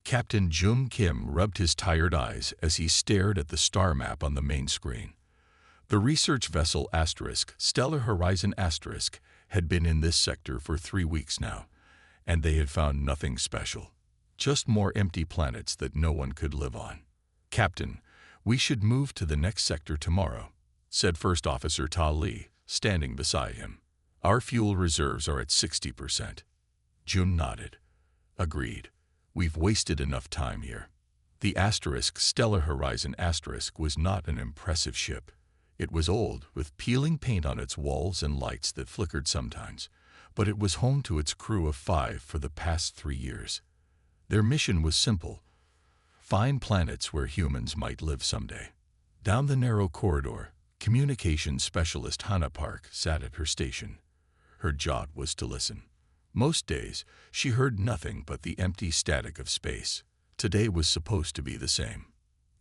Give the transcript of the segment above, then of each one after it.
Captain Jung Kim rubbed his tired eyes as he stared at the star map on the main screen. The research vessel Stellar Horizon had been in this sector for 3 weeks now, and they had found nothing special. Just more empty planets that no one could live on. "Captain, we should move to the next sector tomorrow," said First Officer Ta Li, standing beside him. "Our fuel reserves are at 60%. Jun nodded. "Agreed. We've wasted enough time here." The Stellar Horizon was not an impressive ship. It was old, with peeling paint on its walls and lights that flickered sometimes, but it was home to its crew of 5 for the past 3 years. Their mission was simple: find planets where humans might live someday. Down the narrow corridor, communications specialist Hannah Park sat at her station. Her job was to listen. Most days, she heard nothing but the empty static of space. Today was supposed to be the same.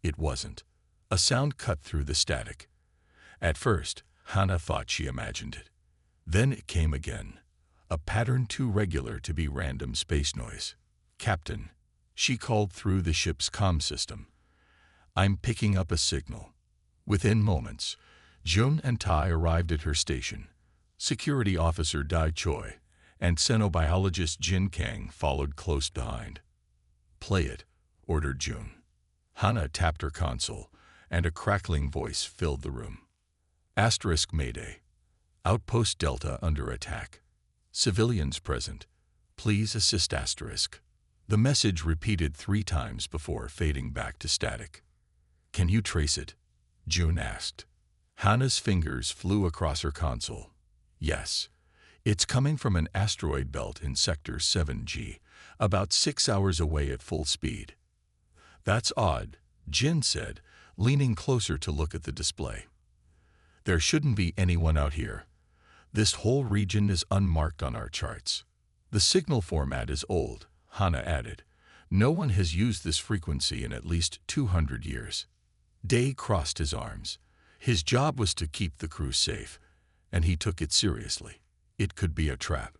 It wasn't. A sound cut through the static. At first, Hannah thought she imagined it. Then it came again, a pattern too regular to be random space noise. "Captain," she called through the ship's comm system. "I'm picking up a signal." Within moments, Jun and Tai arrived at her station. Security Officer Dai Choi and xenobiologist Jin Kang followed close behind. "Play it," ordered Jun. Hannah tapped her console, and a crackling voice filled the room. Mayday. Outpost Delta under attack. Civilians present. Please assist *. The message repeated 3 times before fading back to static. "Can you trace it?" Jun asked. Hannah's fingers flew across her console. "Yes. It's coming from an asteroid belt in Sector 7G, about 6 hours away at full speed." "That's odd," Jin said, leaning closer to look at the display. "There shouldn't be anyone out here. This whole region is unmarked on our charts." "The signal format is old," Hannah added. "No one has used this frequency in at least 200 years. Day crossed his arms. His job was to keep the crew safe, and he took it seriously. It could be a trap.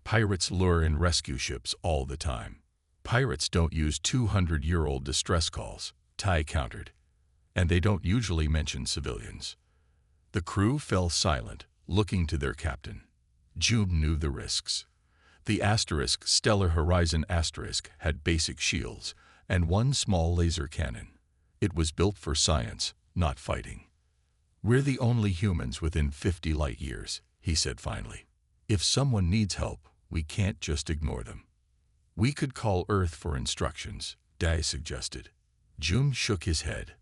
Pirates lure in rescue ships all the time. "Pirates don't use 200-year-old distress calls," Tai countered. "And they don't usually mention civilians." The crew fell silent, looking to their captain. June knew the risks. The Stellar Horizon had basic shields and 1 small laser cannon. It was built for science, not fighting. "We're the only humans within 50 light years," he said finally. "If someone needs help, we can't just ignore them." "We could call Earth for instructions," Dai suggested. June shook his head.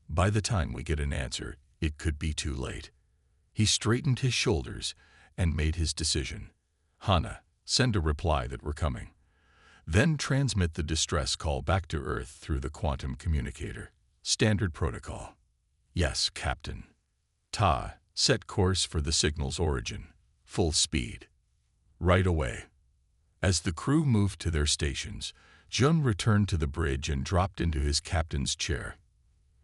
"By the time we get an answer, it could be too late." He straightened his shoulders and made his decision. "Hannah, send a reply that we're coming. Then transmit the distress call back to Earth through the quantum communicator. Standard protocol." "Yes, Captain." "Ta, set course for the signal's origin. Full speed." "Right away." As the crew moved to their stations, Jun returned to the bridge and dropped into his captain's chair.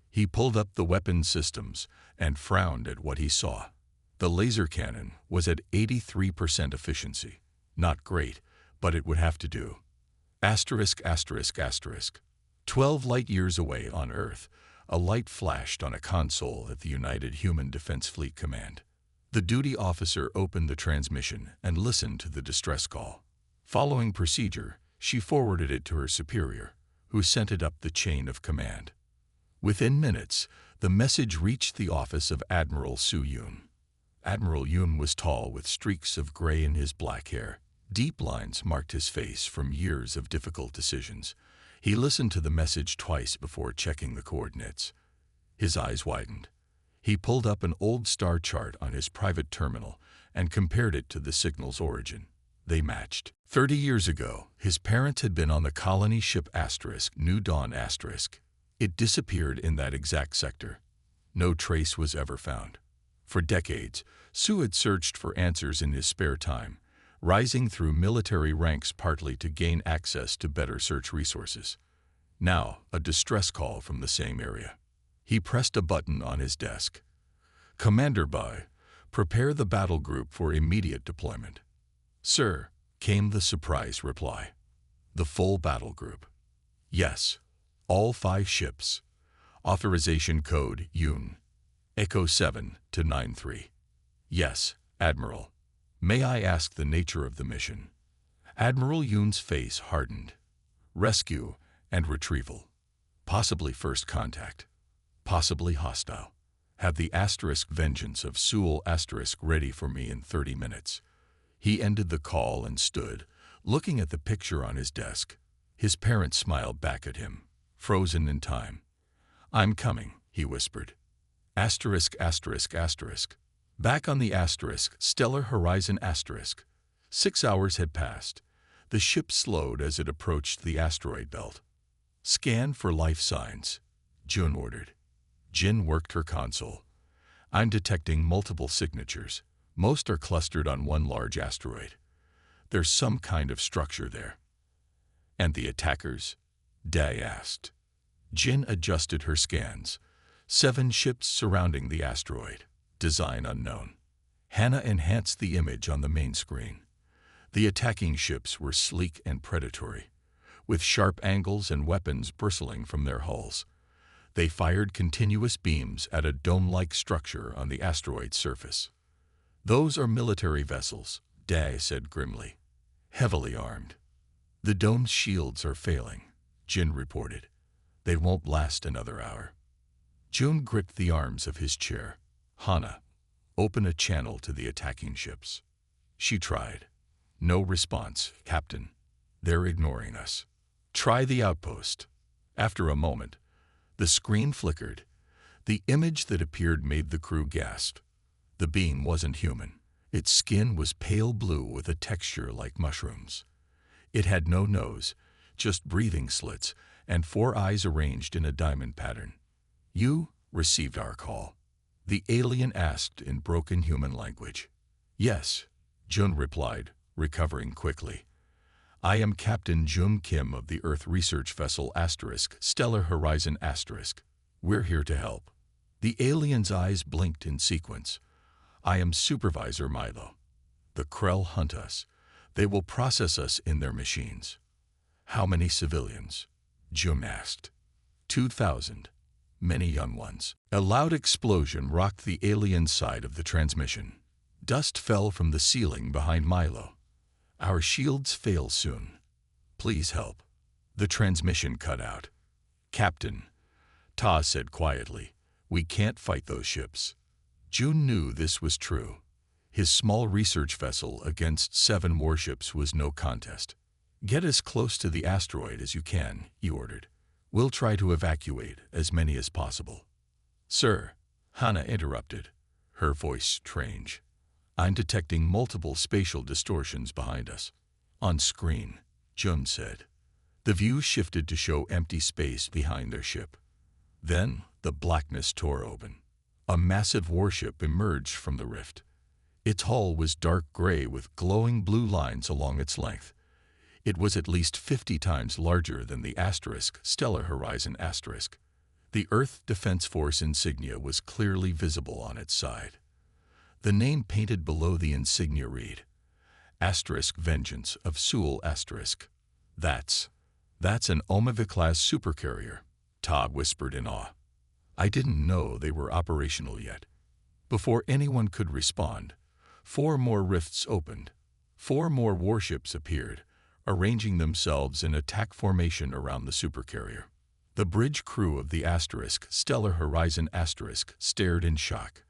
He pulled up the weapon systems and frowned at what he saw. The laser cannon was at 83% efficiency. Not great, but it would have to do. 12 light-years away on Earth, a light flashed on a console at the United Human Defense Fleet Command. The duty officer opened the transmission and listened to the distress call. Following procedure, she forwarded it to her superior, who sent it up the chain of command. Within minutes, the message reached the office of Admiral Su Yun. Admiral Yun was tall with streaks of gray in his black hair. Deep lines marked his face from years of difficult decisions. He listened to the message twice before checking the coordinates. His eyes widened. He pulled up an old star chart on his private terminal and compared it to the signal's origin. They matched. 30 years ago, his parents had been on the colony ship New Dawn *. It disappeared in that exact sector. No trace was ever found. For decades, Su had searched for answers in his spare time, rising through military ranks partly to gain access to better search resources. Now, a distress call from the same area. He pressed a button on his desk. "Commander Bai, prepare the battle group for immediate deployment." "Sir," came the surprise reply. "The full battle group." Yes. All 5 ships. Authorization code UN. Echo 7 to 93. Yes, Admiral. May I ask the nature of the mission? Admiral Yoon's face hardened. Rescue and retrieval. Possibly first contact. Possibly hostile. Have the asterisk vengeance of Seoul asterisk ready for me in 30 minutes. He ended the call and stood, looking at the picture on his desk. His parents smiled back at him, frozen in time. I'm coming, he whispered. Asterisk asterisk asterisk. Back on the asterisk, Stellar Horizon asterisk. 6 hours had passed. The ship slowed as it approached the asteroid belt. Scan for life signs, Jun ordered. Jin worked her console. I'm detecting multiple signatures. Most are clustered on one large asteroid. There's some kind of structure there. And the attackers? Day asked. Jin adjusted her scans. 7 ships surrounding the asteroid. Design unknown. Hannah enhanced the image on the main screen. The attacking ships were sleek and predatory, with sharp angles and weapons bristling from their hulls. They fired continuous beams at a dome-like structure on the asteroid's surface. Those are military vessels, Day said grimly. Heavily armed. The dome's shields are failing, Jin reported. They won't last another hour. Jun gripped the arms of his chair. Hana, open a channel to the attacking ships. She tried. No response, Captain. They're ignoring us. Try the outpost. After a moment, the screen flickered. The image that appeared made the crew gasp. The being wasn't human. Its skin was pale blue with a texture like mushrooms. It had no nose, just breathing slits and 4 eyes arranged in a diamond pattern. You received our call. The alien asked in broken human language. Yes, Jun replied, recovering quickly. I am Captain Jung Kim of the Earth research vessel asterisk Stellar Horizon asterisk. We're here to help. The alien's eyes blinked in sequence. I am Supervisor Milo. The Krell hunt us. They will process us in their machines. How many civilians? Jun asked. 2,000. Many young ones. A loud explosion rocked the alien side of the transmission. Dust fell from the ceiling behind Milo. Our shields fail soon. Please help. The transmission cut out. Captain, Ta said quietly, we can't fight those ships. Jun knew this was true. His small research vessel against 7 warships was no contest. Get as close to the asteroid as you can, he ordered. We'll try to evacuate as many as possible. Sir, Hana interrupted, her voice strange. I'm detecting multiple spatial distortions behind us. On screen, Jun said. The view shifted to show empty space behind their ship. Then the blackness tore open. A massive warship emerged from the rift. Its hull was dark gray with glowing blue lines along its length. It was at least 50 times larger than the asterisk Stellar Horizon asterisk. The Earth Defense Force insignia was clearly visible on its side. The name painted below the insignia read, Asterisk Vengeance of Seoul asterisk. That's an Omega-class supercarrier, Todd whispered in awe. I didn't know they were operational yet. Before anyone could respond, 4 more rifts opened. 4 more warships appeared, arranging themselves in attack formation around the supercarrier. The bridge crew of the asterisk Stellar Horizon asterisk stared in shock.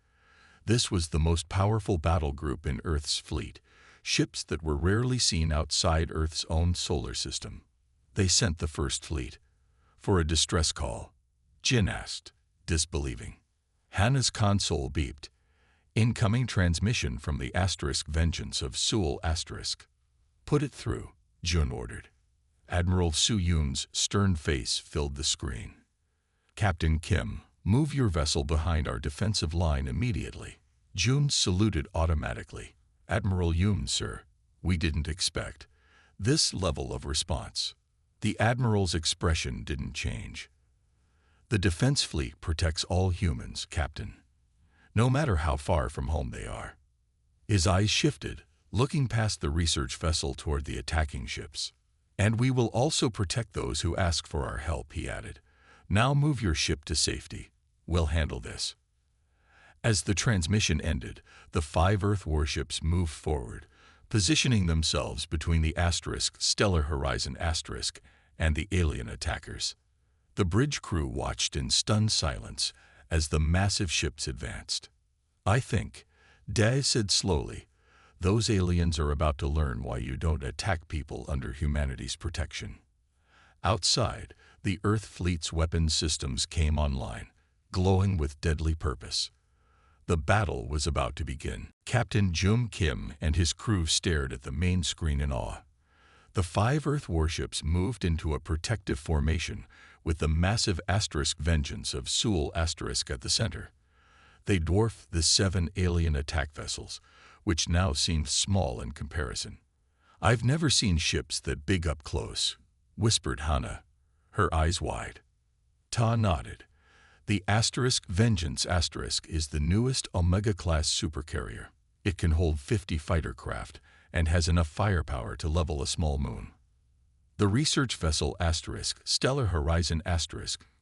This was the most powerful battle group in Earth's fleet, ships that were rarely seen outside Earth's own solar system. They sent the first fleet. For a distress call, Jin asked, disbelieving. Hannah's console beeped. Incoming transmission from the asterisk Vengeance of Seoul asterisk. Put it through, Jun ordered. Admiral Su Yoon's stern face filled the screen. Captain Kim, move your vessel behind our defensive line immediately. Jun saluted automatically. Admiral Yoon, sir. We didn't expect this level of response. The Admiral's expression didn't change. The defense fleet protects all humans, Captain, no matter how far from home they are. His eyes shifted, looking past the research vessel toward the attacking ships. "And we will also protect those who ask for our help," he added. "Now move your ship to safety. We'll handle this." As the transmission ended, the 5 Earth warships moved forward, positioning themselves between the Stellar Horizon and the alien attackers. The bridge crew watched in stunned silence as the massive ships advanced. "I think," Daz said slowly, "those aliens are about to learn why you don't attack people under humanity's protection." Outside, the Earth fleet's weapons systems came online, glowing with deadly purpose. The battle was about to begin. Captain Jum Kim and his crew stared at the main screen in awe. The 5 Earth warships moved into a protective formation with the massive Vengeance of Sul at the center. They dwarfed the 7 alien attack vessels, which now seemed small in comparison. "I've never seen ships that big up close," whispered Hannah, her eyes wide. Ta nodded. "The Vengeance is the newest Omega-class supercarrier. It can hold 50 fighter craft and has enough firepower to level a small moon." The research vessel Stellar Horizon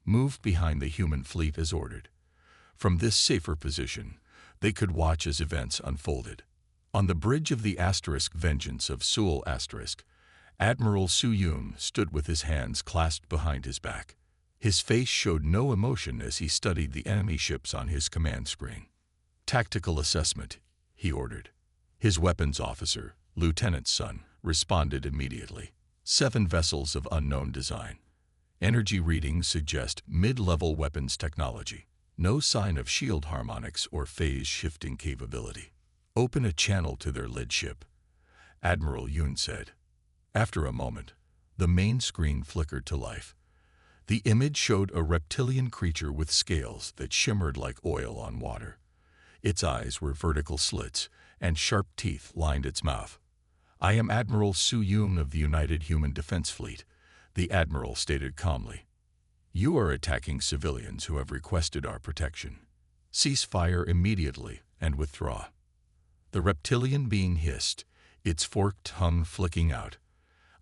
moved behind the human fleet as ordered. From this safer position, they could watch as events unfolded. On the bridge of the Vengeance of Sul Admiral Su Yun stood with his hands clasped behind his back. His face showed no emotion as he studied the enemy ships on his command screen. "Tactical assessment," he ordered. His weapons officer, Lieutenant Sun, responded immediately. 7 vessels of unknown design. Energy readings suggest mid-level weapons technology. No sign of shield harmonics or phase-shifting capability. "Open a channel to their lead ship," Admiral Yun said. After a moment, the main screen flickered to life. The image showed a reptilian creature with scales that shimmered like oil on water. Its eyes were vertical slits, and sharp teeth lined its mouth. "I am Admiral Su Yun of the United Human Defense Fleet," the admiral stated calmly. "You are attacking civilians who have requested our protection. Cease fire immediately and withdraw." The reptilian being hissed, its forked tongue flicking out.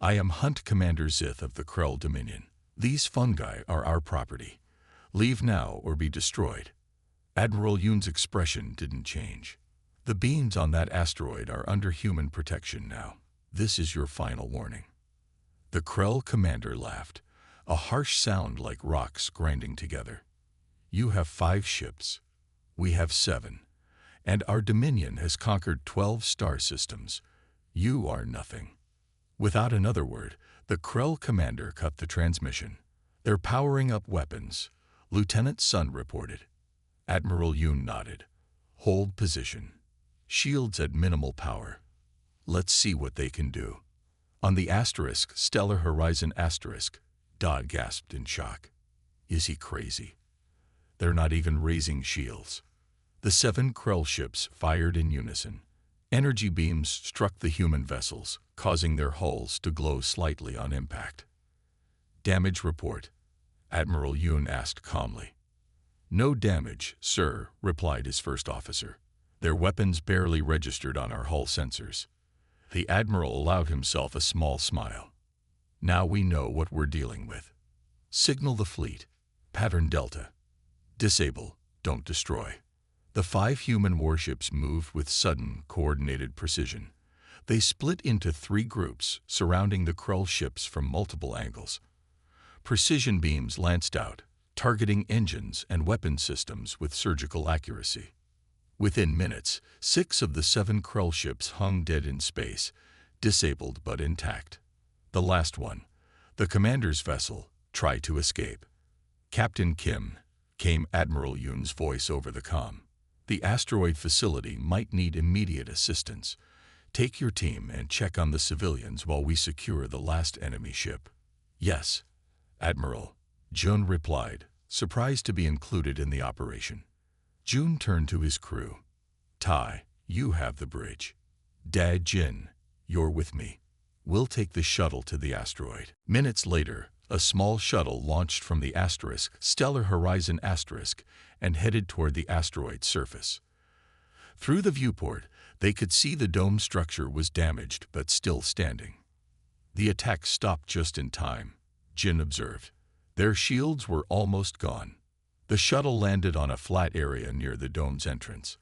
"I am Hunt Commander Zith of the Krell Dominion. These fungi are our property. Leave now or be destroyed." Admiral Yun's expression didn't change. "The beings on that asteroid are under human protection now. This is your final warning." The Krell commander laughed, a harsh sound like rocks grinding together. "You have 5 ships. We have 7. And our Dominion has conquered 12 star systems. You are nothing." Without another word, the Krell commander cut the transmission. "They're powering up weapons," Lieutenant Sun reported. Admiral Yun nodded. "Hold position. Shields at minimal power. Let's see what they can do." On the Stellar Horizon Dodd gasped in shock. "Is he crazy? They're not even raising shields." The 7 Krell ships fired in unison. Energy beams struck the human vessels, causing their hulls to glow slightly on impact. "Damage report," Admiral Yun asked calmly. "No damage, sir," replied his first officer. "Their weapons barely registered on our hull sensors." The admiral allowed himself a small smile. "Now we know what we're dealing with. Signal the fleet. Pattern Delta. Disable, don't destroy." The 5 human warships moved with sudden, coordinated precision. They split into 3 groups, surrounding the Krell ships from multiple angles. Precision beams lanced out, targeting engines and weapon systems with surgical accuracy. Within minutes, 6 of the 7 Krell ships hung dead in space, disabled but intact. The last one, the commander's vessel, tried to escape. "Captain Kim," came Admiral Yun's voice over the comm. "The asteroid facility might need immediate assistance. Take your team and check on the civilians while we secure the last enemy ship." "Yes, Admiral," Jun replied, surprised to be included in the operation. Jun turned to his crew. "Tai, you have the bridge. Dad Jin, you're with me. We'll take the shuttle to the asteroid." Minutes later, a small shuttle launched from the Stellar Horizon and headed toward the asteroid's surface. Through the viewport, they could see the dome structure was damaged but still standing. The attack stopped just in time, Jin observed. Their shields were almost gone. The shuttle landed on a flat area near the dome's entrance.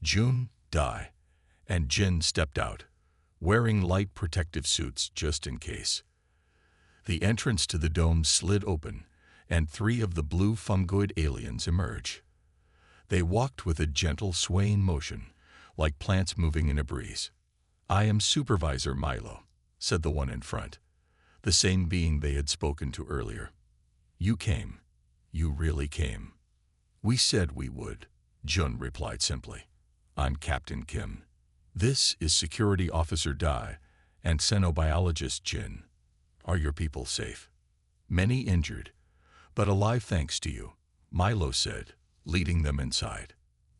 Jun, Dai, and Jin stepped out, wearing light protective suits just in case. The entrance to the dome slid open, and 3 of the blue fungoid aliens emerged. They walked with a gentle swaying motion, like plants moving in a breeze. "I am Supervisor Milo," said the one in front, the same being they had spoken to earlier. "You came. You really came." "We said we would," Jun replied simply. "I'm Captain Kim. This is Security Officer Dai and Xenobiologist Jin. Are your people safe?" "Many injured, but alive thanks to you," Milo said, leading them inside.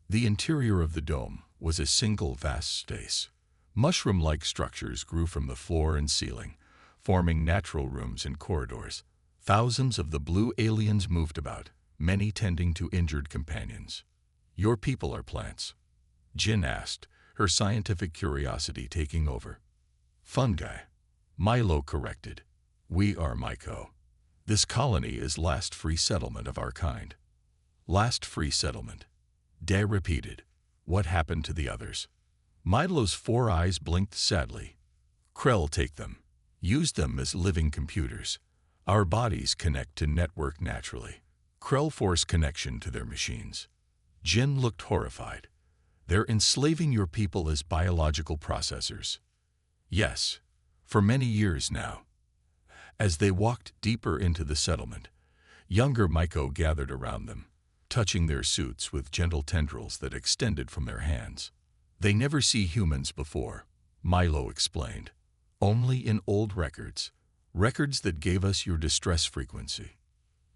The interior of the dome was a single vast space. Mushroom-like structures grew from the floor and ceiling, forming natural rooms and corridors. Thousands of the blue aliens moved about, many tending to injured companions. "Your people are plants?" Jin asked, her scientific curiosity taking over. "Fungi," Milo corrected. "We are Myco. This colony is last free settlement of our kind." "Last free settlement," Day repeated. "What happened to the others?" Milo's 4 eyes blinked sadly. "Krell take them. Use them as living computers. Our bodies connect to network naturally. Krell force connection to their machines." Jin looked horrified. "They're enslaving your people as biological processors." "Yes, for many years now." As they walked deeper into the settlement, younger Myco gathered around them, touching their suits with gentle tendrils that extended from their hands. "They never see humans before," Milo explained. "Only in old records, records that gave us your distress frequency."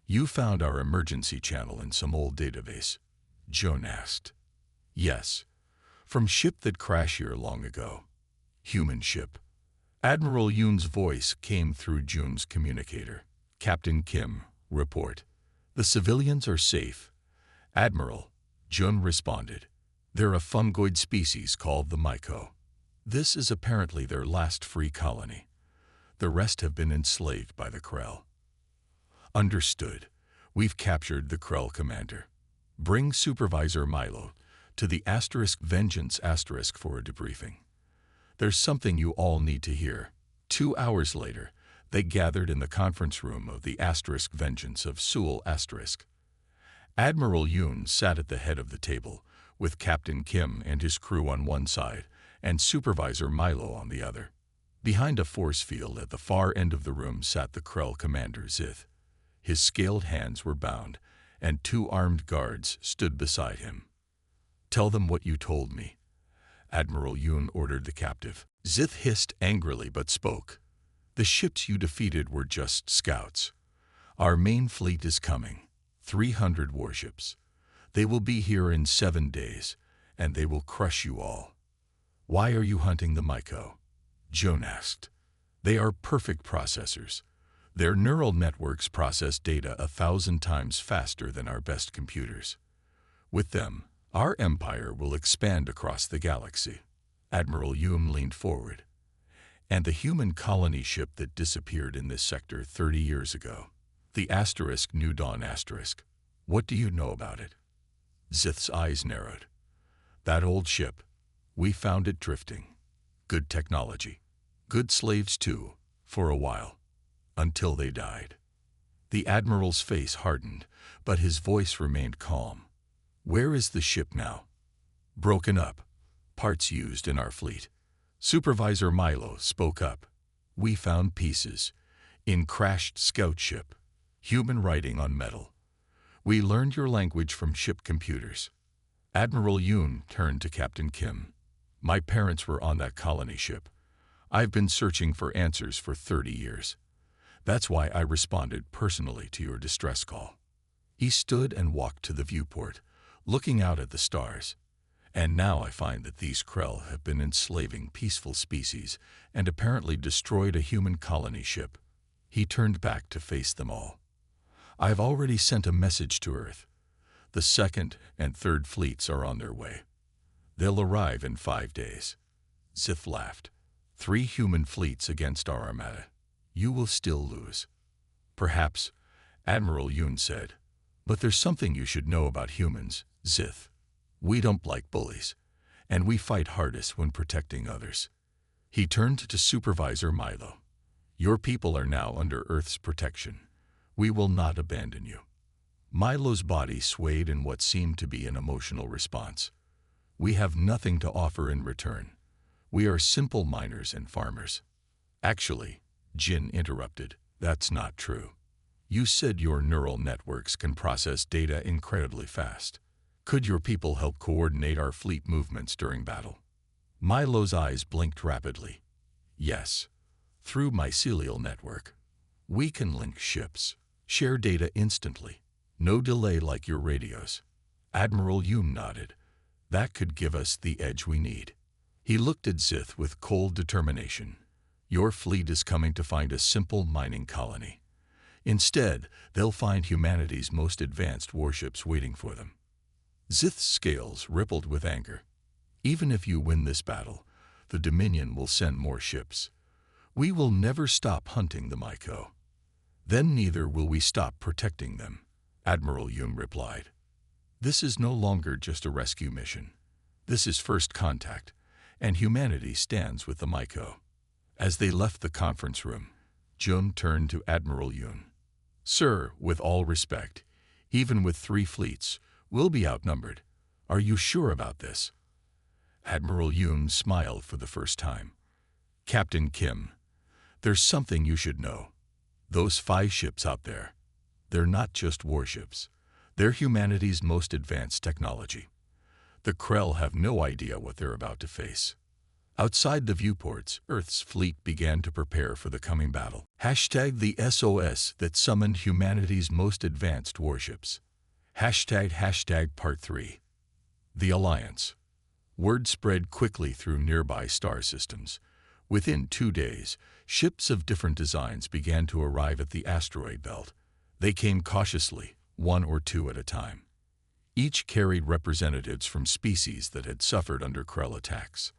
"You found our emergency channel in some old database?" Jun asked. "Yes, from ship that crashed here long ago." "Human ship." Admiral Yoon's voice came through Jun's communicator. "Captain Kim, report. The civilians are safe." "Admiral," Jun responded. "They're a fungoid species called the Myco. This is apparently their last free colony. The rest have been enslaved by the Krell." "Understood. We've captured the Krell commander. Bring Supervisor Milo to the Vengeance for a debriefing. There's something you all need to hear." 2 hours later, they gathered in the conference room of the Vengeance of Seoul *. Admiral Yoon sat at the head of the table, with Captain Kim and his crew on one side and Supervisor Milo on the other. Behind a force field at the far end of the room sat the Krell commander Zith. His scaled hands were bound, and 2 armed guards stood beside him. "Tell them what you told me," Admiral Yoon ordered the captive. Zith hissed angrily but spoke. "The ships you defeated were just scouts. Our main fleet is coming, 300 warships. They will be here in 7 days, and they will crush you all." "Why are you hunting the Myco?" Jun asked. "They are perfect processors. Their neural networks process data 1,000 times faster than our best computers. With them, our empire will expand across the galaxy." Admiral Yoon leaned forward. "And the human colony ship that disappeared in this sector 30 years ago, the New Dawn *. What do you know about it?" Zith's eyes narrowed. "That old ship, we found it drifting. Good technology. Good slaves too, for a while. Until they died." The Admiral's face hardened, but his voice remained calm. "Where is the ship now?" "Broken up. Parts used in our fleet." Supervisor Milo spoke up. "We found pieces. In crashed scout ship. Human writing on metal. We learned your language from ship computers." Admiral Yoon turned to Captain Kim. "My parents were on that colony ship. I've been searching for answers for 30 years. That's why I responded personally to your distress call." He stood and walked to the viewport, looking out at the stars. "And now I find that these Krell have been enslaving peaceful species and apparently destroyed a human colony ship." He turned back to face them all. "I've already sent a message to Earth. The 2nd and 3rd fleets are on their way. They'll arrive in 5 days." Zith laughed. 3 human fleets against our armada. you will still lose. Perhaps, Admiral Yoon said. But there's something you should know about humans, Zith. We don't like bullies, and we fight hardest when protecting others. He turned to Supervisor Milo. Your people are now under Earth's protection. We will not abandon you. Milo's body swayed in what seemed to be an emotional response. We have nothing to offer in return. We are simple miners and farmers. Actually, Jin interrupted, that's not true. You said your neural networks can process data incredibly fast. Could your people help coordinate our fleet movements during battle? Milo's eyes blinked rapidly. Yes. Through mycelial network. We can link ships, share data instantly. No delay like your radios. Admiral Yoon nodded. That could give us the edge we need. He looked at Zith with cold determination. Your fleet is coming to find a simple mining colony. Instead, they'll find humanity's most advanced warships waiting for them. Zith's scales rippled with anger. Even if you win this battle, the Dominion will send more ships. We will never stop hunting the Myco. Then neither will we stop protecting them, Admiral Yoon replied. This is no longer just a rescue mission. This is first contact, and humanity stands with the Myco. As they left the conference room, Jun turned to Admiral Yoon. Sir, with all respect, even with 3 fleets, we'll be outnumbered. Are you sure about this? Admiral Yoon smiled for the first time. Captain Kim, there's something you should know. Those 5 ships out there, they're not just warships. They're humanity's most advanced technology. The Krell have no idea what they're about to face. Outside the viewports, Earth's fleet began to prepare for the coming battle. The SOS that summoned humanity's most advanced warships. Part 3. The Alliance. Word spread quickly through nearby star systems. Within 2 days, ships of different designs began to arrive at the asteroid belt. They came cautiously, 1 or 2 at a time. Each carried representatives from species that had suffered under Krell attacks.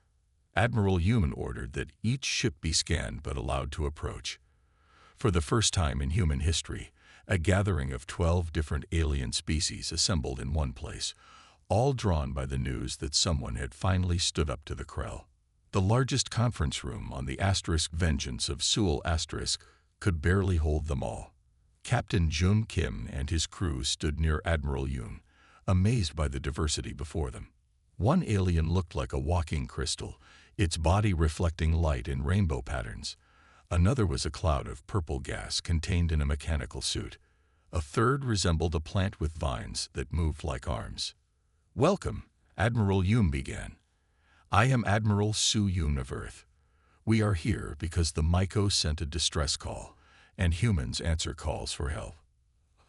Admiral Yoon ordered that each ship be scanned but allowed to approach. For the first time in human history, a gathering of 12 different alien species assembled in one place, all drawn by the news that someone had finally stood up to the Krell. The largest conference room on the asterisk vengeance of Seoul asterisk could barely hold them all. Captain Jun Kim and his crew stood near Admiral Yoon, amazed by the diversity before them. One alien looked like a walking crystal, its body reflecting light in rainbow patterns. Another was a cloud of purple gas contained in a mechanical suit. A third resembled a plant with vines that moved like arms. Welcome, Admiral Yoon began. I am Admiral Su Yoon of Earth. We are here because the Myco sent a distress call, and humans answer calls for help.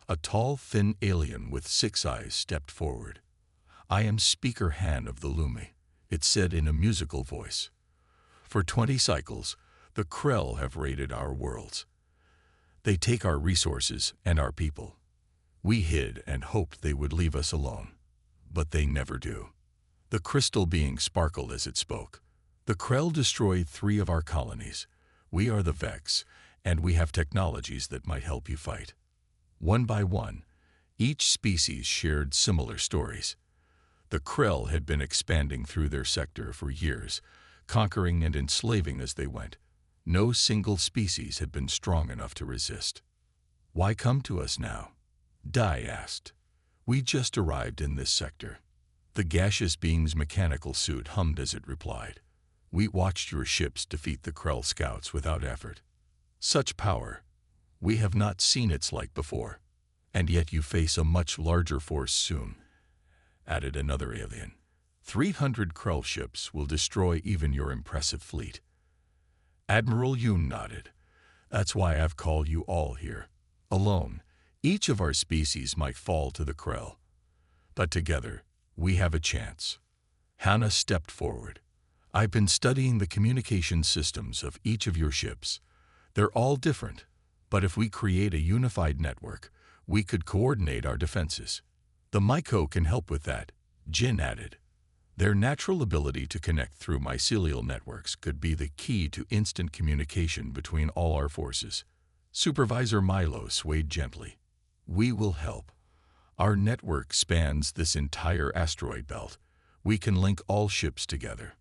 A tall, thin alien with 6 eyes stepped forward. I am Speaker Han of the Lumi, it said in a musical voice. For 20 cycles, the Krell have raided our worlds. They take our resources and our people. We hid and hoped they would leave us alone, but they never do. The crystal being sparkled as it spoke. The Krell destroyed 3 of our colonies. We are the Vex, and we have technologies that might help you fight. One by one, each species shared similar stories. The Krell had been expanding through their sector for years, conquering and enslaving as they went. No single species had been strong enough to resist. Why come to us now? Dai asked. We just arrived in this sector. The gaseous being's mechanical suit hummed as it replied. We watched your ships defeat the Krell scouts without effort. Such power. We have not seen its like before. And yet you face a much larger force soon, added another alien. 300 Krell ships will destroy even your impressive fleet. Admiral Yoon nodded. That's why I've called you all here. Alone, each of our species might fall to the Krell. But together, we have a chance. Hannah stepped forward. I've been studying the communication systems of each of your ships. They're all different, but if we create a unified network, we could coordinate our defenses. The Myco can help with that, Jin added. Their natural ability to connect through mycelial networks could be the key to instant communication between all our forces. Supervisor Milo swayed gently. We will help. Our network spans this entire asteroid belt. We can link all ships together.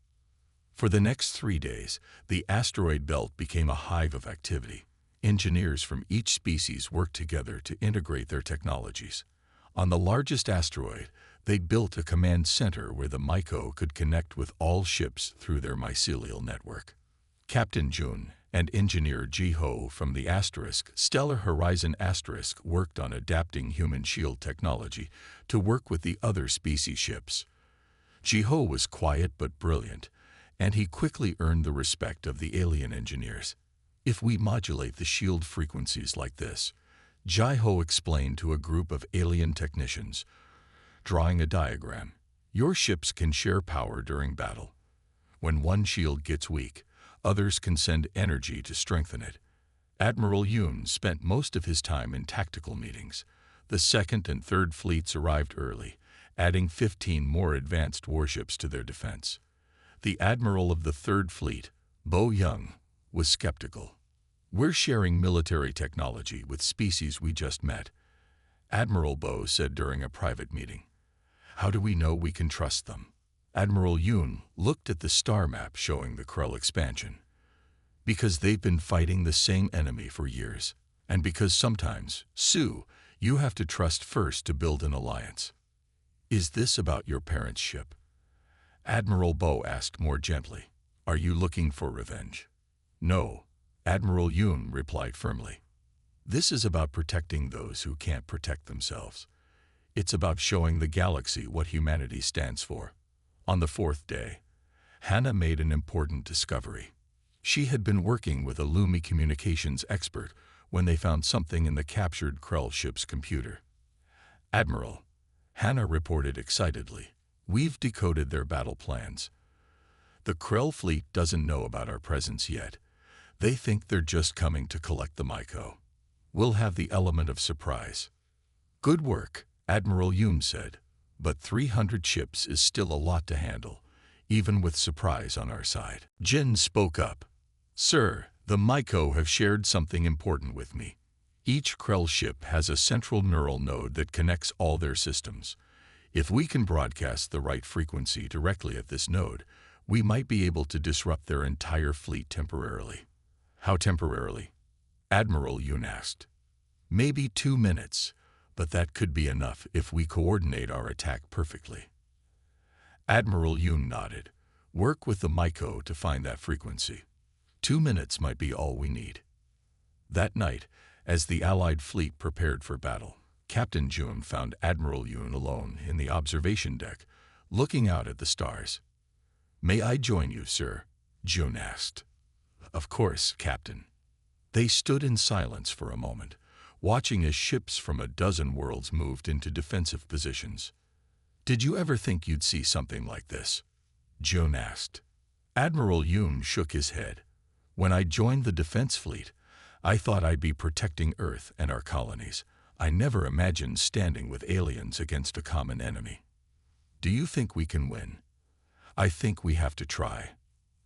For the next 3 days, the asteroid belt became a hive of activity. Engineers from each species worked together to integrate their technologies. On the largest asteroid, they built a command center where the Myco could connect with all ships through their mycelial network. Captain Jun and Engineer Ji-Ho from the Stellar Horizon worked on adapting human shield technology to work with the other species ships. Ji-Ho was quiet but brilliant, and he quickly earned the respect of the alien engineers. If we modulate the shield frequencies like this, Ji-Ho explained to a group of alien technicians, drawing a diagram, your ships can share power during battle. When one shield gets weak, others can send energy to strengthen it. Admiral Yoon spent most of his time in tactical meetings. The second and third fleets arrived early, adding 15 more advanced warships to their defense. The admiral of the third fleet, Bo Young, was skeptical. We're sharing military technology with species we just met, Admiral Bo said during a private meeting. How do we know we can trust them? Admiral Yoon looked at the star map showing the Krell expansion. Because they've been fighting the same enemy for years, and because sometimes, Sue, you have to trust first to build an alliance. Is this about your parents' ship? Admiral Bo asked more gently. Are you looking for revenge? No, Admiral Yoon replied firmly. This is about protecting those who can't protect themselves. It's about showing the galaxy what humanity stands for. On the fourth day, Hannah made an important discovery. She had been working with a Lumi communications expert when they found something in the captured Krell ship's computer. Admiral, Hannah reported excitedly, we've decoded their battle plans. The Krell fleet doesn't know about our presence yet. They think they're just coming to collect the Myco. We'll have the element of surprise. Good work, Admiral Yoon said, but 300 ships is still a lot to handle, even with surprise on our side. Jin spoke up. Sir, the Myco have shared something important with me. Each Krell ship has a central neural node that connects all their systems. If we can broadcast the right frequency directly at this node, we might be able to disrupt their entire fleet temporarily. How temporarily? Admiral Yoon asked. Maybe 2 minutes, but that could be enough if we coordinate our attack perfectly. Admiral Yoon nodded. Work with the Myco to find that frequency. 2 minutes might be all we need. That night, as the Allied fleet prepared for battle, Captain Jun found Admiral Yoon alone in the observation deck, looking out at the stars. May I join you, sir? Jun asked. Of course, Captain. They stood in silence for a moment, watching as ships from a dozen worlds moved into defensive positions. Did you ever think you'd see something like this? Jun asked. Admiral Yoon shook his head. When I joined the defense fleet, I thought I'd be protecting Earth and our colonies. I never imagined standing with aliens against a common enemy. Do you think we can win? I think we have to try,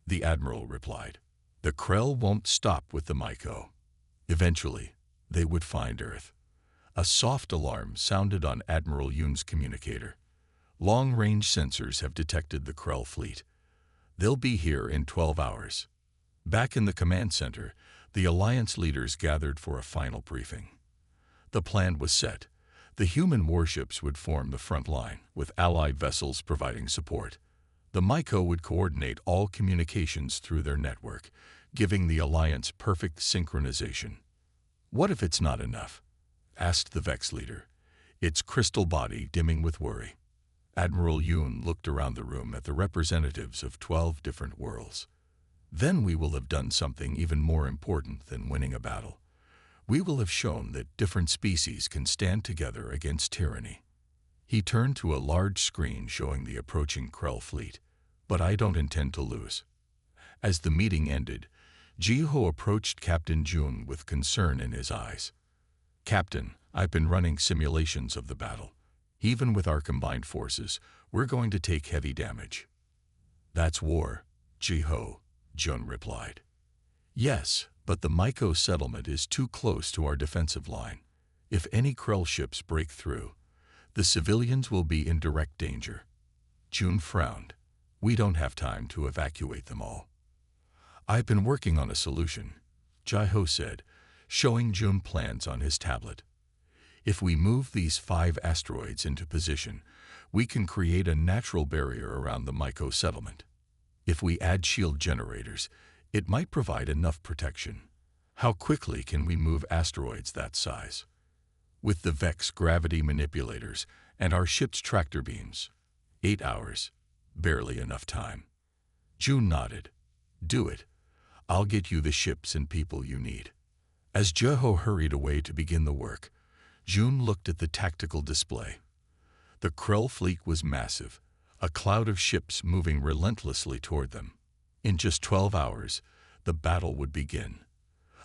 the Admiral replied. The Krell won't stop with the Myco. Eventually, they would find Earth. A soft alarm sounded on Admiral Yoon's communicator. Long-range sensors have detected the Krell fleet. They'll be here in 12 hours. Back in the command center, the Alliance leaders gathered for a final briefing. The plan was set. The human warships would form the front line, with Allied vessels providing support. The Myco would coordinate all communications through their network, giving the Alliance perfect synchronization. What if it's not enough? Asked the Vex leader, its crystal body dimming with worry. Admiral Yoon looked around the room at the representatives of 12 different worlds. Then we will have done something even more important than winning a battle. We will have shown that different species can stand together against tyranny. He turned to a large screen showing the approaching Krell fleet. But I don't intend to lose. As the meeting ended, Ji-Ho approached Captain Jun with concern in his eyes. Captain, I've been running simulations of the battle. Even with our combined forces, we're going to take heavy damage. That's war, Jiho, Jun replied. Yes, but the Myko settlement is too close to our defensive line. If any Krell ships break through, the civilians will be in direct danger. Jun frowned. We don't have time to evacuate them all. I've been working on a solution, Jiho said, showing Jun plans on his tablet. If we move these 5 asteroids into position, we can create a natural barrier around the Myko settlement. If we add shield generators, it might provide enough protection. How quickly can we move asteroids that size? With the Vex gravity manipulators and our ship's tractor beams. 8 hours. Barely enough time. Jun nodded. Do it. I'll get you the ships and people you need. As Jiho hurried away to begin the work, Jun looked at the tactical display. The Krell fleet was massive, a cloud of ships moving relentlessly toward them. In just 12 hours, the battle would begin.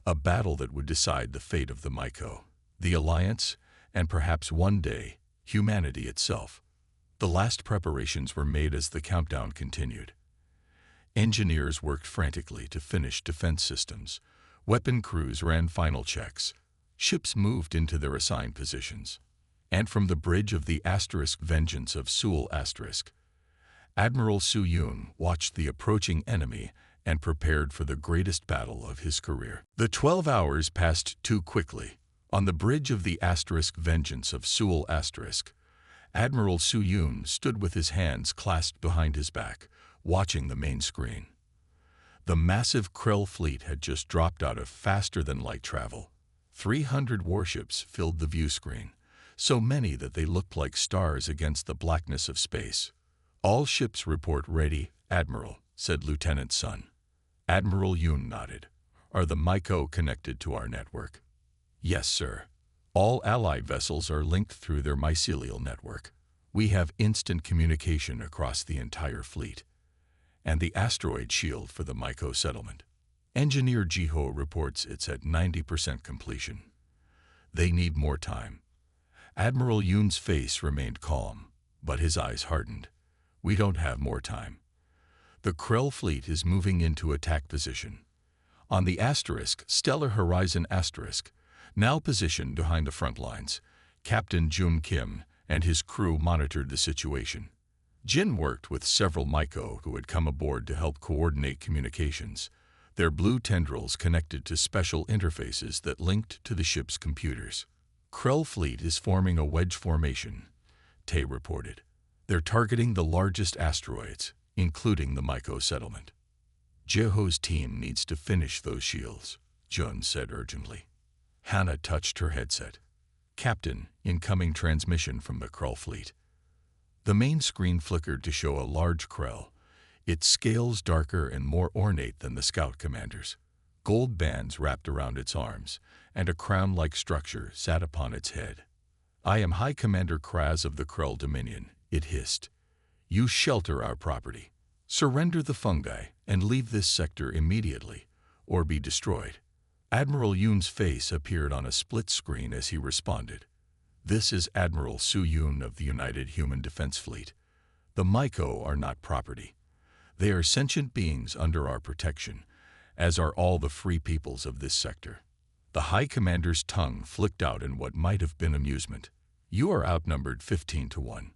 A battle that would decide the fate of the Myko, the Alliance, and perhaps one day, humanity itself. The last preparations were made as the countdown continued. Engineers worked frantically to finish defense systems. Weapon crews ran final checks. Ships moved into their assigned positions. And from the bridge of the Asterisk Vengeance of Seoul Asterisk, Admiral Su Yoon watched the approaching enemy and prepared for the greatest battle of his career. The 12 hours passed too quickly. On the bridge of the Asterisk Vengeance of Seoul Asterisk, Admiral Su Yoon stood with his hands clasped behind his back, watching the main screen. The massive Krell fleet had just dropped out of faster-than-light travel. 300 warships filled the view screen, so many that they looked like stars against the blackness of space. All ships report ready, Admiral, said Lieutenant Sun. Admiral Yoon nodded. Are the Myko connected to our network? Yes, sir. All Allied vessels are linked through their mycelial network. We have instant communication across the entire fleet. And the asteroid shield for the Myko settlement. Engineer Jiho reports it's at 90% completion. They need more time. Admiral Yoon's face remained calm, but his eyes hardened. We don't have more time. The Krell fleet is moving into attack position. On the Asterisk, Stellar Horizon Asterisk, now positioned behind the front lines, Captain Jun Kim and his crew monitored the situation. Jin worked with several Myko who had come aboard to help coordinate communications, their blue tendrils connected to special interfaces that linked to the ship's computers. Krell fleet is forming a wedge formation, Tay reported. They're targeting the largest asteroids, including the Myko settlement. Jiho's team needs to finish those shields, Jun said urgently. Hannah touched her headset. Captain, incoming transmission from the Krell fleet. The main screen flickered to show a large Krell, its scales darker and more ornate than the scout commander's. Gold bands wrapped around its arms, and a crown-like structure sat upon its head. I am High Commander Kraz of the Krell Dominion, it hissed. You shelter our property. Surrender the fungi and leave this sector immediately, or be destroyed. Admiral Yoon's face appeared on a split screen as he responded. This is Admiral Su Yoon of the United Human Defense Fleet. The Myko are not property. They are sentient beings under our protection, as are all the free peoples of this sector. The High Commander's tongue flicked out in what might have been amusement. You are outnumbered 15-1.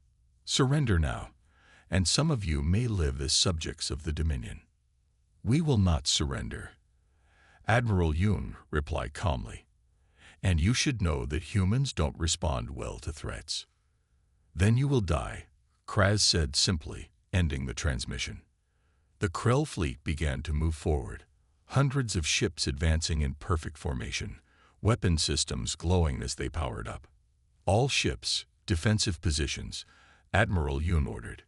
Surrender now, and some of you may live as subjects of the Dominion. We will not surrender. Admiral Yoon replied calmly. And you should know that humans don't respond well to threats. Then you will die, Kraz said simply, ending the transmission. The Krell fleet began to move forward, hundreds of ships advancing in perfect formation, weapon systems glowing as they powered up. All ships, defensive positions, Admiral Yoon ordered.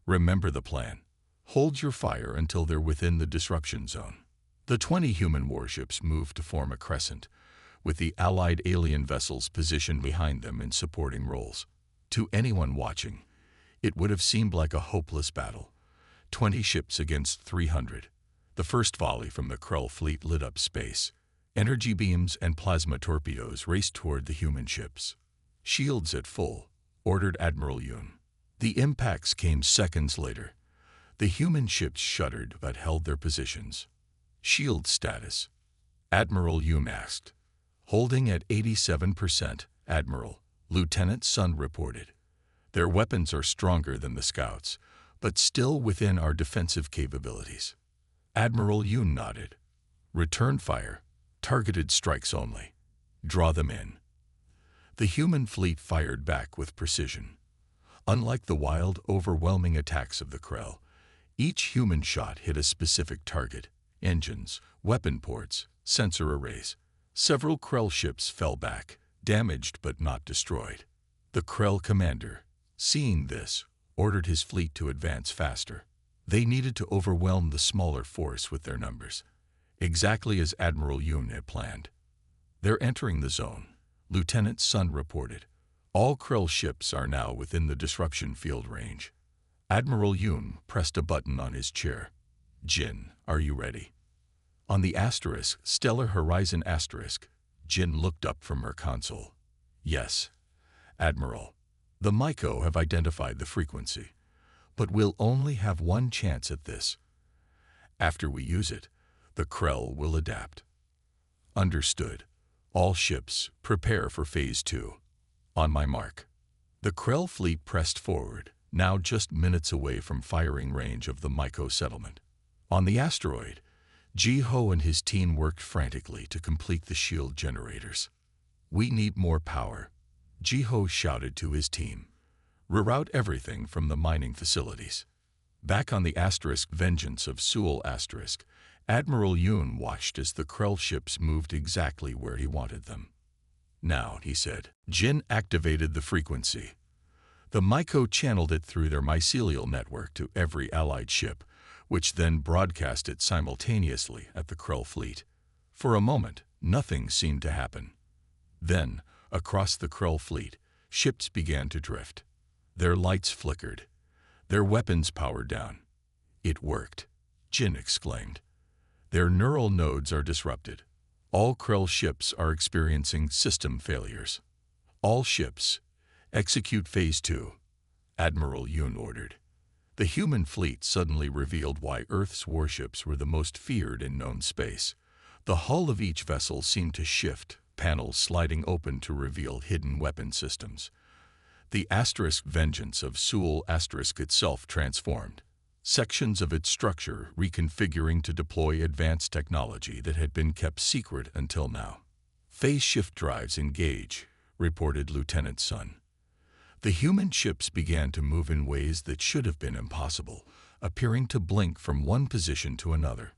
Remember the plan. Hold your fire until they're within the disruption zone. The 20 human warships moved to form a crescent, with the Allied alien vessels positioned behind them in supporting roles. To anyone watching, it would have seemed like a hopeless battle. 20 ships against 300. The first volley from the Krell fleet lit up space. Energy beams and plasma torpedoes raced toward the human ships. Shields at full, ordered Admiral Yoon. The impacts came seconds later. The human ships shuddered but held their positions. Shield status, Admiral Yoon asked. Holding at 87%, Admiral, Lieutenant Sun reported. Their weapons are stronger than the Scouts, but still within our defensive capabilities. Admiral Yoon nodded. Return fire, targeted strikes only. Draw them in. The human fleet fired back with precision. Unlike the wild, overwhelming attacks of the Krell, each human shot hit a specific target: engines, weapon ports, sensor arrays. Several Krell ships fell back, damaged but not destroyed. The Krell commander, seeing this, ordered his fleet to advance faster. They needed to overwhelm the smaller force with their numbers, exactly as Admiral Yoon had planned. They're entering the zone, Lieutenant Sun reported. All Krell ships are now within the disruption field range. Admiral Yoon pressed a button on his chair. Jin, are you ready? On the asterisk, Stellar Horizon asterisk, Jin looked up from her console. Yes, Admiral. The Myco have identified the frequency, but we'll only have one chance at this. After we use it, the Krell will adapt. Understood. All ships, prepare for Phase 2. On my mark. The Krell fleet pressed forward, now just minutes away from firing range of the Myco settlement. On the asteroid, Ji-Ho and his team worked frantically to complete the shield generators. We need more power, Ji-Ho shouted to his team. Reroute everything from the mining facilities. Back on the asterisk Vengeance of Seoul asterisk, Admiral Yoon watched as the Krell ships moved exactly where he wanted them. Now, he said. Jin activated the frequency. The Myco channeled it through their mycelial network to every allied ship, which then broadcast it simultaneously at the Krell fleet. For a moment, nothing seemed to happen. Then, across the Krell fleet, ships began to drift. Their lights flickered. Their weapons powered down. It worked, Jin exclaimed. Their neural nodes are disrupted. All Krell ships are experiencing system failures. All ships, execute Phase 2, Admiral Yoon ordered. The human fleet suddenly revealed why Earth's warships were the most feared in known space. The hull of each vessel seemed to shift, panels sliding open to reveal hidden weapon systems. The asterisk Vengeance of Seoul asterisk itself transformed, sections of its structure reconfiguring to deploy advanced technology that had been kept secret until now. Phase shift drives engage, reported Lieutenant Sun. The human ships began to move in ways that should have been impossible, appearing to blink from one position to another.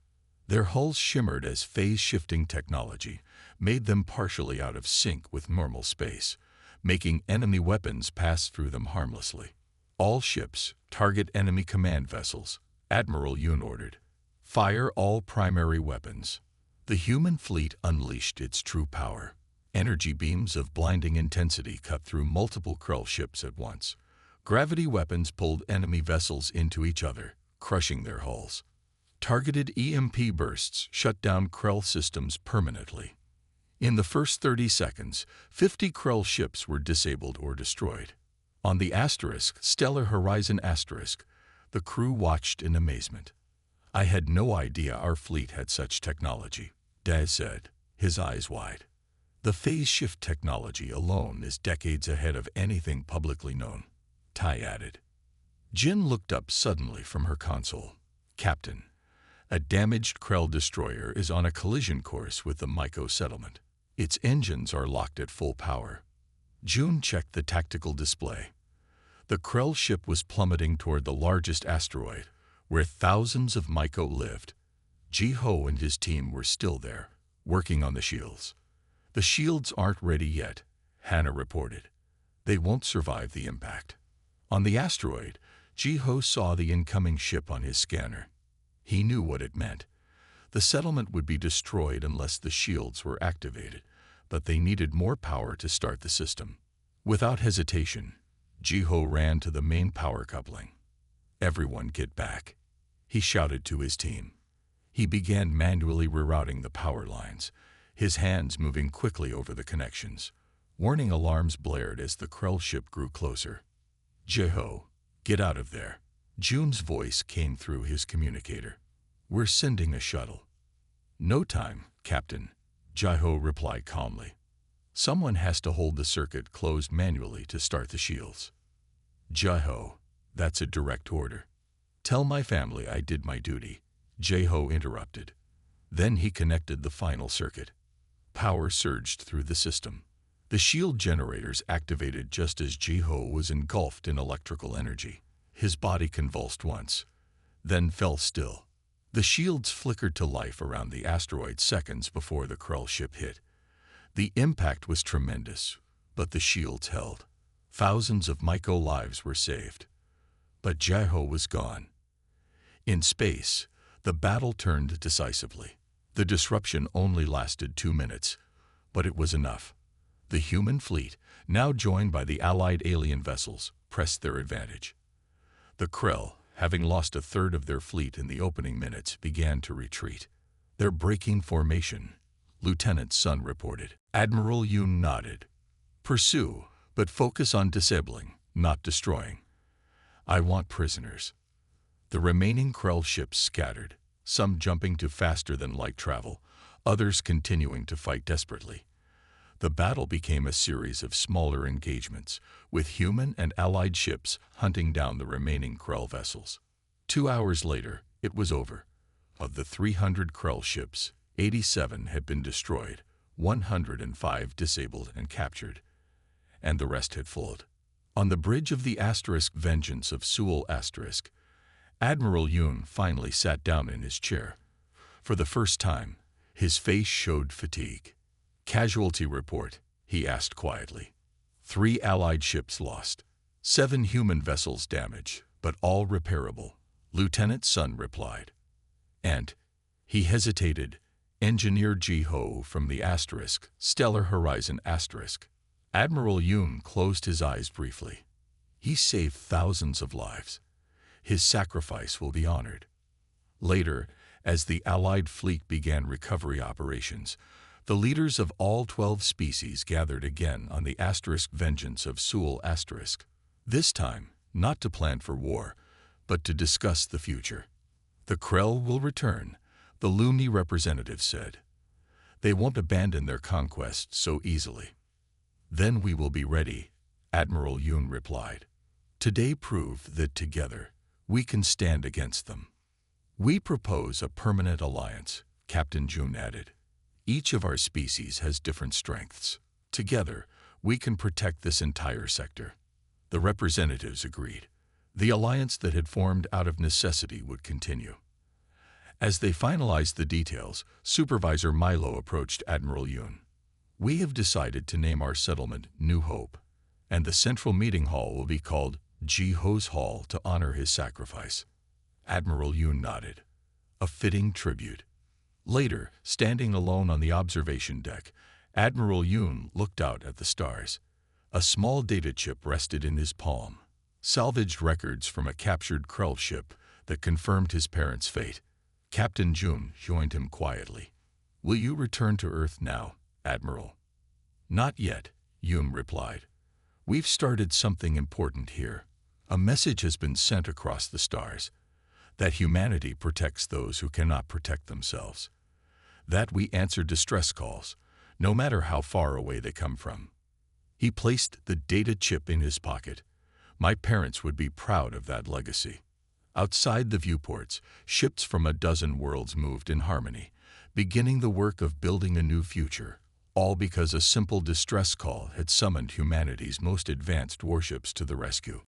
Their hulls shimmered as phase-shifting technology made them partially out of sync with normal space, making enemy weapons pass through them harmlessly. All ships, target enemy command vessels, Admiral Yoon ordered. Fire all primary weapons. The human fleet unleashed its true power. Energy beams of blinding intensity cut through multiple Krell ships at once. Gravity weapons pulled enemy vessels into each other, crushing their hulls. Targeted EMP bursts shut down Krell systems permanently. In the first 30 seconds, 50 Krell ships were disabled or destroyed. On the asterisk, Stellar Horizon asterisk, the crew watched in amazement. I had no idea our fleet had such technology, Daz said, his eyes wide. The phase shift technology alone is decades ahead of anything publicly known, Tai added. Jin looked up suddenly from her console. Captain, a damaged Krell destroyer is on a collision course with the Myco settlement. Its engines are locked at full power. June checked the tactical display. The Krell ship was plummeting toward the largest asteroid, where thousands of Myco lived. Ji-Ho and his team were still there, working on the shields. The shields aren't ready yet, Hannah reported. They won't survive the impact. On the asteroid, Ji-Ho saw the incoming ship on his scanner. He knew what it meant. The settlement would be destroyed unless the shields were activated, but they needed more power to start the system. Without hesitation, Ji-Ho ran to the main power coupling. Everyone get back, he shouted to his team. He began manually rerouting the power lines, his hands moving quickly over the connections. Warning alarms blared as the Krell ship grew closer. "Jeho, get out of there." June's voice came through his communicator. "We're sending a shuttle." "No time, Captain," Jeho replied calmly. "Someone has to hold the circuit closed manually to start the shields." "Jeho, that's a direct order." "Tell my family I did my duty," Jeho interrupted. Then he connected the final circuit. Power surged through the system. The shield generators activated just as Jeho was engulfed in electrical energy. His body convulsed once, then fell still. The shields flickered to life around the asteroid seconds before the Krell ship hit. The impact was tremendous, but the shields held. Thousands of Myco lives were saved. But Jeho was gone. In space, the battle turned decisively. The disruption only lasted 2 minutes, but it was enough. The human fleet, now joined by the allied alien vessels, pressed their advantage. The Krell, having lost a third of their fleet in the opening minutes, began to retreat. "They're breaking formation," Lieutenant Sun reported. Admiral Yoon nodded. "Pursue, but focus on disabling, not destroying. I want prisoners." The remaining Krell ships scattered, some jumping to faster-than-light travel, others continuing to fight desperately. The battle became a series of smaller engagements, with human and allied ships hunting down the remaining Krell vessels. 2 hours later, it was over. Of the 300 Krell ships, 87 had been destroyed, 105 disabled and captured, and the rest had fled. On the bridge of the Vengeance of Seoul *, Admiral Yoon finally sat down in his chair. For the first time, his face showed fatigue. "Casualty report," he asked quietly. 3 Allied ships lost. 7 human vessels damaged, but all repairable, Lieutenant Sun replied. "And," he hesitated, "Engineer Jeho from the Stellar Horizon *. Admiral Yoon closed his eyes briefly. "He saved thousands of lives. His sacrifice will be honored." Later, as the Allied fleet began recovery operations, the leaders of all 12 species gathered again on the Vengeance of Seoul *. This time, not to plan for war, but to discuss the future. "The Krell will return," the Lumi representative said. "They won't abandon their conquest so easily." "Then we will be ready," Admiral Yoon replied. "Today proved that together we can stand against them." "We propose a permanent alliance," Captain June added. "Each of our species has different strengths. Together, we can protect this entire sector." The representatives agreed. The alliance that had formed out of necessity would continue. As they finalized the details, Supervisor Milo approached Admiral Yoon. "We have decided to name our settlement New Hope, and the central meeting hall will be called Jeho's Hall to honor his sacrifice." Admiral Yoon nodded. A fitting tribute. Later, standing alone on the observation deck, Admiral Yoon looked out at the stars. A small data chip rested in his palm. Salvaged records from a captured Krell ship that confirmed his parents' fate. Captain June joined him quietly. "Will you return to Earth now, Admiral?" "Not yet," Yoon replied. "We've started something important here. A message has been sent across the stars. That humanity protects those who cannot protect themselves. That we answer distress calls, no matter how far away they come from." He placed the data chip in his pocket. "My parents would be proud of that legacy." Outside the viewports, ships from a dozen worlds moved in harmony, beginning the work of building a new future, all because a simple distress call had summoned humanity's most advanced warships to the rescue.